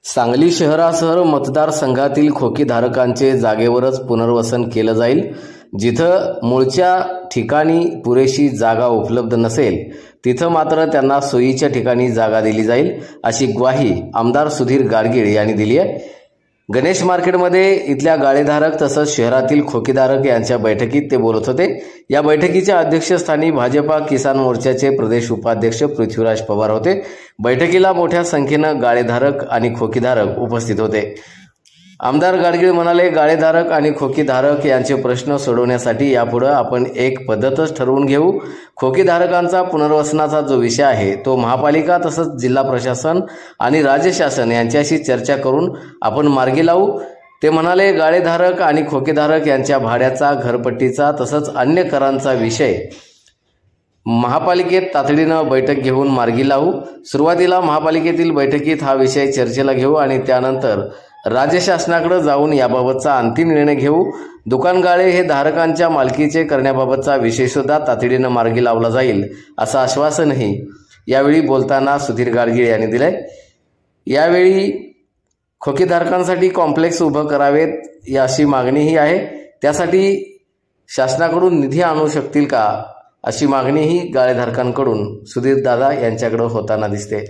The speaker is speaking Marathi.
सांगली शहरासह मतदारसंघातील खोकीधारकांचे जागेवरच पुनर्वसन केलं जाईल। जिथं मूळच्या ठिकाणी पुरेशी जागा उपलब्ध नसेल तिथं मात्र त्यांना सोयीच्या ठिकाणी जागा दिली जाईल, अशी ग्वाही आमदार सुधीर गाडगीळ यांनी दिली आहे। गणेश मार्केटमध्ये इथल्या गाळेधारक तसंच शहरातील खोकीधारक यांच्या बैठकीत ते बोलत होते। या बैठकीच्या अध्यक्षस्थानी भाजपा किसान मोर्चाचे प्रदेश उपाध्यक्ष पृथ्वीराज पवार होते। बैठकीला मोठ्या संख्येनं गाळेधारक आणि खोकीधारक उपस्थित होते। आमदार गाडगीळ म्हणाले, गाळेधारक आणि खोकीधारक यांचे प्रश्न सोडवण्यासाठी यापुढे आपण एक पद्धतच ठरवून घेऊ। खोकीधारकांचा पुनर्वसनाचा जो विषय आहे तो महापालिका तसंच जिल्हा प्रशासन आणि राज्य शासन यांच्याशी चर्चा करून आपण मार्गी लावू। ते म्हणाले, गाळेधारक आणि खोकीधारक यांच्या भाड्याचा, घरपट्टीचा तसंच अन्य करांचा विषय महापालिकेत तातडीनं बैठक घेऊन मार्गी लावू। सुरुवातीला महापालिकेतील बैठकीत हा विषय चर्चेला घेऊ आणि त्यानंतर राज्य शासनाकडे जाऊन याबाबतचा अंतिम निर्णय घेऊ। दुकानगाळे हे धारकांच्या मालकीचे करण्याबाबतचा विषय सुद्धा तातडीनं मार्गी लावला जाईल, असं आश्वासनही यावेळी बोलताना सुधीर गाडगीळ यांनी दिलंय। यावेळी खोकीधारकांसाठी कॉम्प्लेक्स उभं करावेत अशी मागणीही आहे। त्यासाठी शासनाकडून निधी आणू शकतील का, अशी मागणीही गाळेधारकांकडून सुधीर दादा यांच्याकडे होताना दिसते।